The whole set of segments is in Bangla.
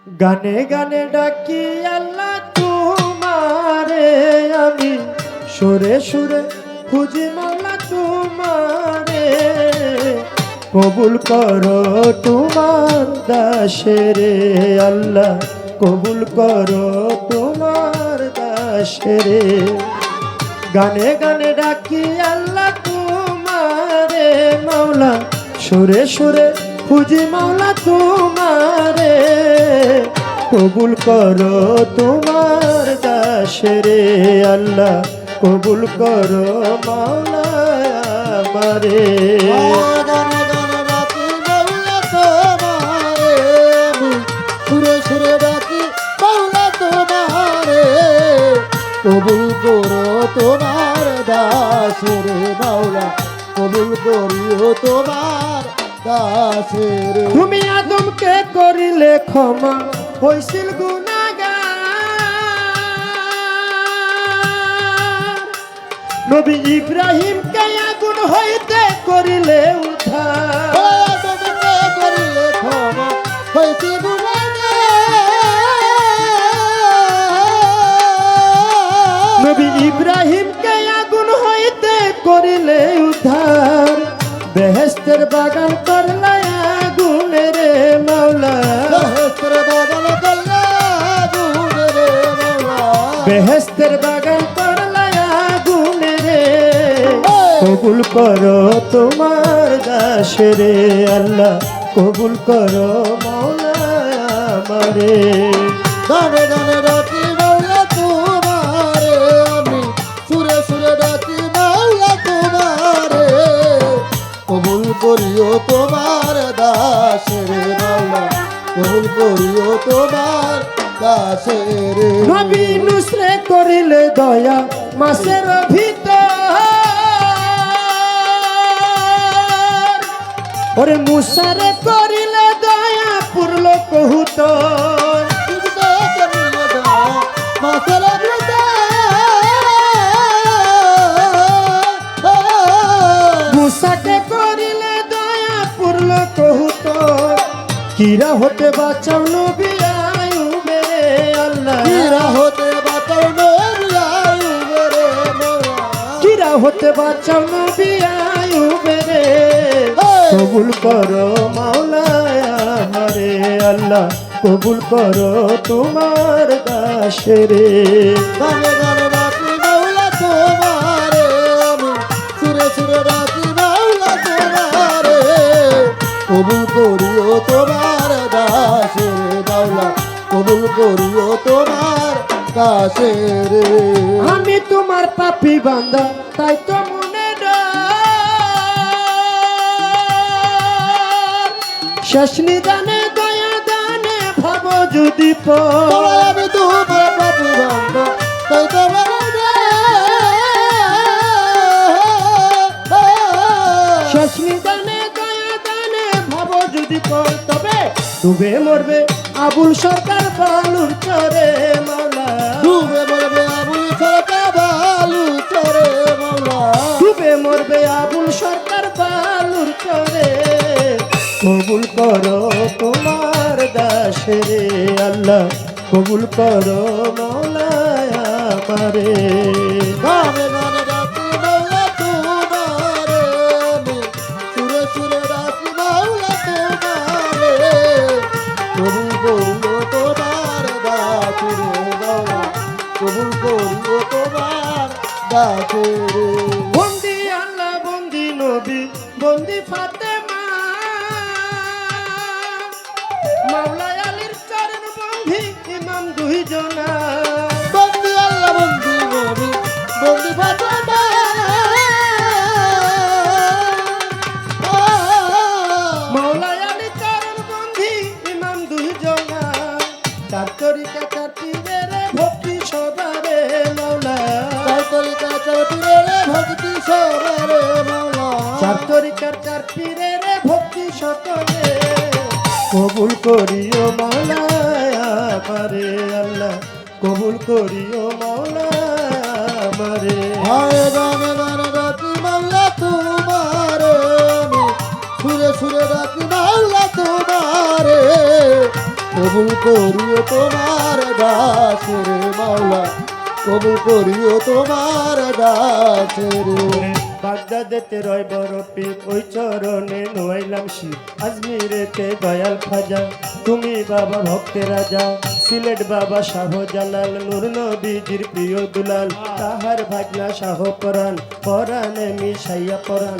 গানে গানে ডাকি আল্লাহ তোমারে, আমি সুরে সুরে খুঁজি মাওলা তোমারে। কবুল করো তোমার দাসেরে আল্লাহ, কবুল করো তোমার দাসেরে। গানে গানে ডাকি আল্লাহ তোমারে মাওলা, সুরে সুরে খুঁজি মাওলা তোমারে। কবুল করো তোমার দাসেরে আল্লাহ, কবুল করো মাওলা আমারে। কবুল করো তোমার দাসের মাওলা, কবুল করিও তোমার দাসের। তুমি আদমকে করিলে ক্ষমা, হইছিল গুনাহগার। নবী ইব্রাহিমকে আগুন হইতে করিলে উদ্ধার। আদমকে করিলে ক্ষমা, হইছে নবী ইব্রাহিমকে আগুন হইতে করিলে উদ্ধার। বেহেশতের বাগান করলে আগুনে রে মাওলা, বেহেশতের বাগান করলে আগুনে রে মাওলা, বেহেশতের বাগান করলে আগুনে রে। কবুল করো তোমার দাসেরে আল্লাহ, কবুল করো মাওলা আমারে। গানে গানে ডাকি মাওলা তোমারে, আমি সুরে সুরে ডাকি মাওলা তোমারে। কবুল করিও তোমার দাসের মাওলা, কবুল করিও তোমার দাসের। নবী নুসরে করিলে দয়া মাসের ভিতর। ওরে মুসারে করিলে দয়া পুরল কহুতর। মুসাকে করিলে দয়া পুরল কহুতর। কিরা হতে বাঁচাও নবী আইয়ুবে আল্লাহ, কিরা হতে বাঁচাও নবী আইয়ুবে রে মাওলা, কিরা হতে বাঁচাও নবী আইয়ুবে রে। কবুল করো মাওলা আমারে আল্লাহ, কবুল করো তোমার দাসেরে। গানে গানে ডাকি মাওলা তোমারে, আমি সুরে সুরে ডাকি মাওলা তোমারে। কবুল করিও তোমার দাসের মাওলা, কবুল করিও তোমার দাসের। আমি তোমার পাপী বান্দা, তাই তো মনে ডর। শেষ নিদানে দয়া দানে ভাব যদি পর। আমি তোমার পাপী বান্দা, তাই তো মনে শেষ নিদানে দয়া দানে ভাব যদি পর। তবে ডুবে মরবে আবুল সরকার বালুর চরে মাওলা, ডুবে মরবে আবুল সরকার বালুর চরে মাওলা, ডুবে মরবে আবুল সরকার বালুর চরে। কবুল করো তোমার দাসেরে আল্লাহ, কবুল করো মাওলা আমারে। গানে গানে ডাকি মাওলা তোমারে, আমি সুরে সুরে ডাকি মাওলা তোমারে। কবুল করিও তোমার দাসের মাওলা, কবুল করিও তোমার দাসের। বন্দি আল্লাহ বন্দি নবী বন্দি ফাতেমা, মাওলা আলীর চরণ বন্ধি ইমাম দুইজনা। বন্দি আল্লাহ বন্দি নবী বন্দি ফাতেমা, মাওলা আলীর চরণ বন্ধি ইমাম দুইজনা। তার তরিকা তার পীরের ভক্তি সবারে মাওলা, তার তরিকা তার পীরের ভক্তি সবারে মাওলা, চার তরিকার চার পীরের ভক্তি সকলে। কবুল করিও মাওলা আমারে আল্লাহ, কবুল করিও মাওলা আমারে। হায় গানে গানে ডাকি মাওলা তোমারে, আমি সুরে সুরে ডাকি মাওলা তোমারে। কবুল করিও তোমার দাসের মাওলা কবুল করিও তোমার দাসের বাগদাদেতে রয় বড় পীর ওই চরণে নোয়াইলাম শিব আজমিরেতে দয়াল খাজা তুমি বাবা ভক্তের রাজা সিলেট বাবা শাহ জালাল নূর নবীজির প্রিয় দুলাল তাহার ভাগনা শাহ পরাণ পরাণে মিশাইয়া পরাণ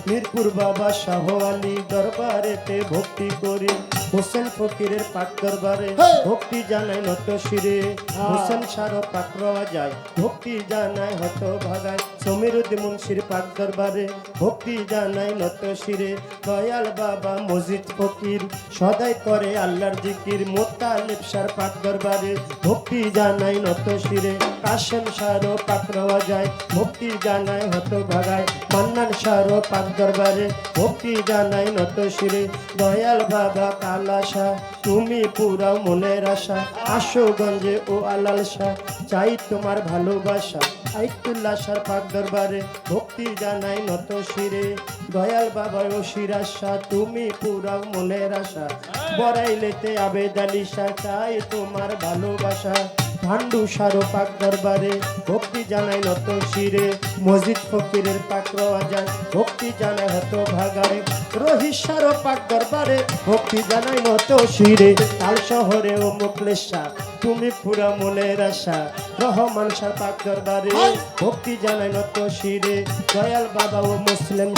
মিরপুর বাবা শাহ আলী দরবারেতে ভক্তি করি হোসেন ফকিরের পাক দরবারে ভক্তি জানাই নত শিরে হোসেন সার পাক রওয়া যায় ভক্তি জানাই হত ভাগায় সমীরুদ্দিন মুন্সির পাক দরবারে ভক্তি জানাই নত শিরে দয়াল বাবা মসজিদ ফকির সদাই করে আল্লাহর জিকির মোত্তালিব সার পাক দরবারে ভক্তি জানাই নত শিরে কাশেম সার পাক রওয়া যায় ভক্তি জানাই হত ভাগায় মান্নান সার পাক দরবারে ভক্তি জানাই নত শিরে দয়াল বাবা কালা শাহ তুমি পুরা মনের আশা আশুগঞ্জে ও আলাল শাহ চাই তোমার ভালোবাসা আইতুল্লাহ শাহ পাক দরবারে ভক্তি জানাই নত শিরে দয়াল বাবা ও শিরাশা তুমি পুরা মনের আশা বড়াইলেতে আবেদ আলী শাহ চাই তোমার ভালোবাসা ভান্ডু সারো পাক দরবারে ভক্তি জানাই নত শিরে মসজিদ ফকিরের পাক রওয়া যায় ভক্তি জানাই হত ভাগারে রহিত সারো পাক দরবারে ভক্তি জানাই নত শিরে তাল শহরে ও মুকলেশা তুমি পুরা মনের আশা রহমান শাহ পাক দরবারে ভক্তি জানাই নত শিরে দয়াল বাবা ও মুসলিম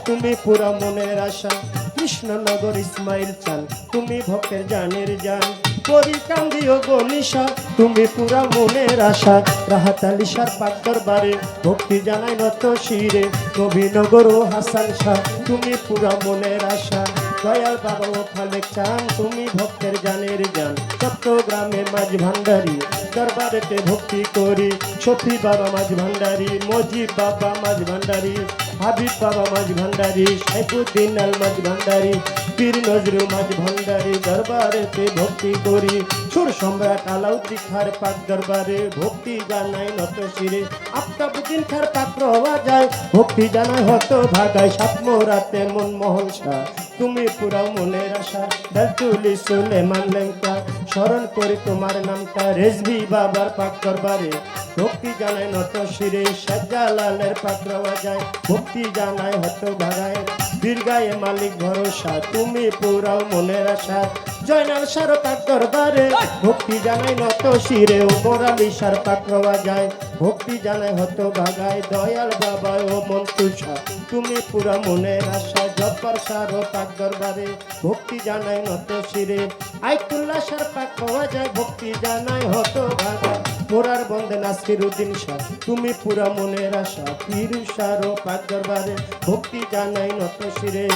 তুমি পুরা মনের আশা কৃষ্ণনগর ইসমাইল চান তুমি ভক্তের জানের জান করি কান্দিও গনিশা তুমি পুরা মনের আশা রাহাত আলী শাহ পাক দরবারে ভক্তি জানাই নত শিরে নবীনগর ও হাসান শাহ তুমি পুরা মনের আশা দয়াল বাবা ও খালেক চান তুমি ভক্তের জানের জান চট্টগ্রামে মাঝ ভান্ডারী দরবারেতে ভক্তি করি শফি বাবা মাঝ ভান্ডারী মজিব বাবা মাঝ ভান্ডারী হাবিব বাবা মাঝ ভান্ডারী সাইফুদ্দিন আল মাঝ ভান্ডারী পীর নজরুল মাঝ ভান্ডারী দরবারেতে ভক্তি করি সুর সম্রাট আলাউদ্দিন খার পাক দরবারে ভক্তি জানাই নত শিরে আফতাবুদ্দিন খার পাক রওয়া যায় ভক্তি জানাই হত ভাগায় সাতমোরাতে মনমোহন শাহ তুমি পুরা মনের আশা দালতুলি সুলেমান লেঙ্কা স্মরণ করি তোমার নামটা রেজবি বাবার পাক দরবারে ভক্তি জানাই নত শিরে শাহজালালের পাক রওয়া যায় ভক্তি জানাই হত ভাগায় বীরগায়ে মালিক ভরসা তুমি পুরা মনের আশা জয়নাল সার পাক দরবারে ভক্তি জানাই নত শিরে ও মোরালি সার পাক রওয়া যায় ভক্তি জানাই হত ভাগায় দয়াল বাবা ও মন্তুষা তুমি পুরা মনের আশা জব্বার সার পাক দরবারে ভক্তি জানাই নত শিরে আইতুল্লাহ সার পাক রওয়া যায় ভক্তি জানাই হত ভাগায় মোরার বন্দে নাসিরুদ্দিন শাহ তুমি পুরা মনের আশা পীর সার পাক দরবারে ভক্তি জানাই নত শিরে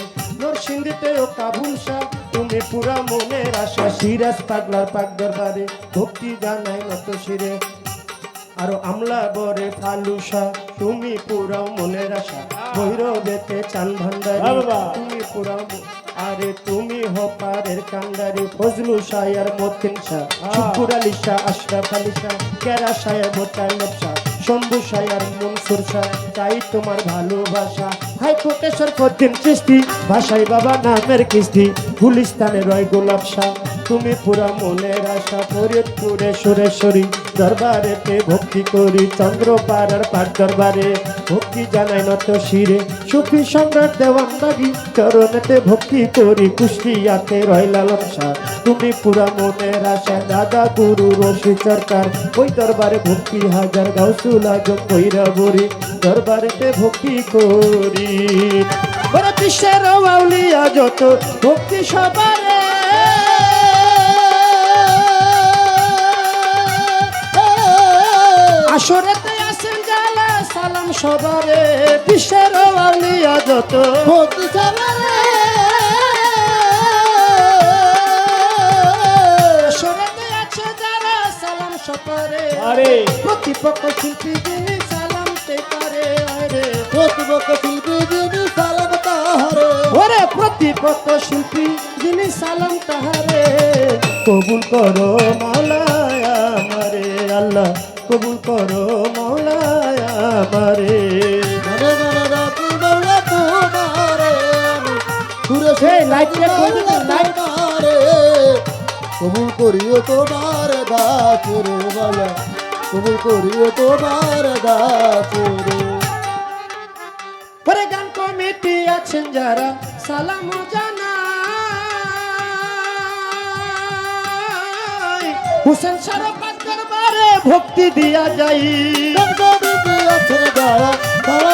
নরসিংদীতে ও কাবুল শাহ তুমি পুরা মনের আশা সিরাজ পাগলার পাক দরবারে ভক্তি জানাই নত শিরে আরো আমলা বরে ফালুসা তুমি পুরা মনের আশা ভৈরবেতে চান ভান্ডারী তুমি পুরা আরে তুমি হপারের কান্ডারি ফজলু শাহ আর মতিন শাহ শুকুর আলী শাহ আশরাফ আলী শাহ কেরা শাহ মোতালেব শাহ শম্ভু শাহ আর মনসুর শাহ চাই তোমার ভালোবাসা হাই কোটেশ্বর ফদ্দিন চিস্তি ভাষাই বাবা নামের কিস্তি গুলিস্তানে রয় গোলাপ শাহ তুমি পুরা মনের আশা ফরিদপুরে সুরেশ্বরী দরবারেতে ভক্তি করি চন্দ্রপাড়ার পাক দরবারে ভক্তি জানাই নত শিরে সুফি সম্রাট দেওয়ানবাগি চরণেতে ভক্তি করি কুষ্টিয়াতে রয় লালন শাহ তুমি পুরা মনের আশা দাদা গুরু রশি সরকার ওই দরবারে ভক্তি হাজার গাউসুল আজম বৈরাবরী দরবারেতে ভক্তি করি বড় বিশ্বের আউলিয়া যত ভক্তি সবারে আসরেতে আসেন জালা সালাম সবারে বিশ্বের আউলিয়া যত ভক্তি সবারে আসরেতে আছে যারা সালাম সবারে আরে প্রতিপক্ষ শিল্পী যিনি সালাম তে পারে আরে প্রতিপক্ষ শিল্পী যিনি সালাম তাহারে ওরে প্রতিপক্ষ শিল্পী যিনি সালাম তাহারে কবুল করো মাওলায় আমারে আল্লাহ কবুল করো মাওলায় আমারে মনে মনে রাখি মাওলা তোমারে আমি ঘুরে এই লাইট রে কই দিতে লাইট তোমারে কবুল করিও তোমার দাস রে বালা কবুল করিও তোমার দাস রে পরে গান কমিটি আছেন যারা সালাম জানাই হুসেন শরফত দরবারে ভক্তি দিয়া যাই গঙ্গবতী আছে যারা তারা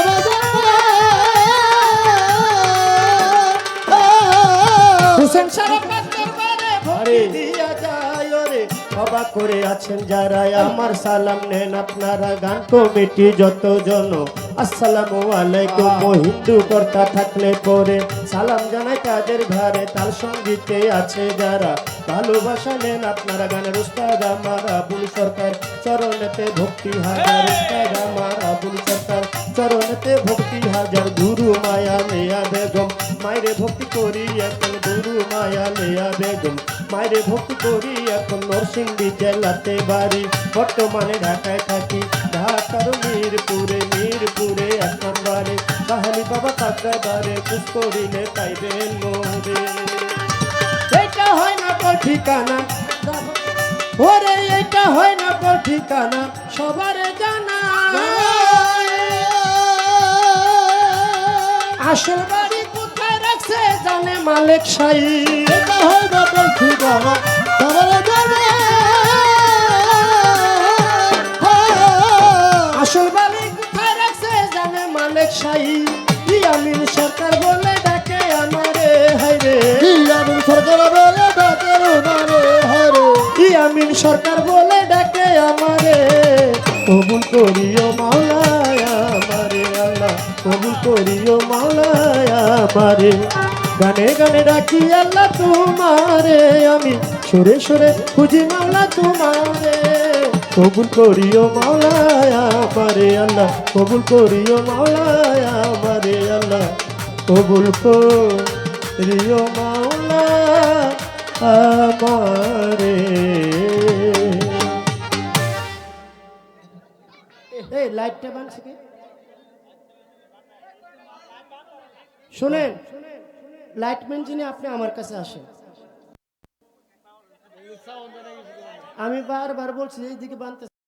হুসেন শরফত দরবারে ভক্তি দিয়া যাই ওরে অবাক করে আছেন যারা আমার সালাম নেন আপনারা গান কমিটি যতজন আসসালামু আলাইকুম হিন্দু কর্তা থাকলে পরে সালাম জানাই তাদের ঘরে তাল সঙ্গীতে আছে যারা ভালোবাসা নেন আপনারা গানের উস্তাদ আমার আবুল সরকার চরণেতে ভক্তি হাজার উস্তাদ আমার আবুল সরকার চরণেতে ভক্তি হাজার গুরু মায়া মেয়া বেগম মায়েরে ভক্তি করি এখন গুরু মায়া মেয়া বেগম মায়েরে ভক্তি করি এখন নরসিংদী জেলাতে বাড়ি বর্তমানে ঢাকায় থাকি ঢাকার মিরপুরে এক নম্বরে সাহালি বাবা পাকড়াবারে খুশ করিলে পাইবেন মোরে এটা হয় না তো ঠিকানা ওরে এটা হয় না তো ঠিকানা সবারে জানা আসল বাড়ি কোথায় রাখছে জানে মালিক শাহী এটা হয় না তো ঠিকানা সবার জানে আসল বাড়ি কোথায় রাখছে জানে মালিক শাহী ইয়ামিন সরকার বলে ডাকে আমারে হায়রে ইয়ামিন সরকার বলে ডাকে ওনারে হরে ইয়ামিন সরকার বলে ডাকে আমারে কবুল করিও মাওলায় আমারে আল্লাহ কবুল করিও মাওলায় আমারে গানে গানে ডাকি আল্লাহ তোমারে আমি সুরে সুরে খুঁজি মাওলা তোমারে কবুল করিও মাওলায় আমারে আল্লাহ কবুল করিও মাওলায় আমারে আল্লাহ কবুল করিও মাওলা আমারে এই লাইটটা বানছে কি শুনেন লাইটম্যান যিনি আপনি আমার কাছে আসেন আমি বারবার বলছি এইদিকে বানতে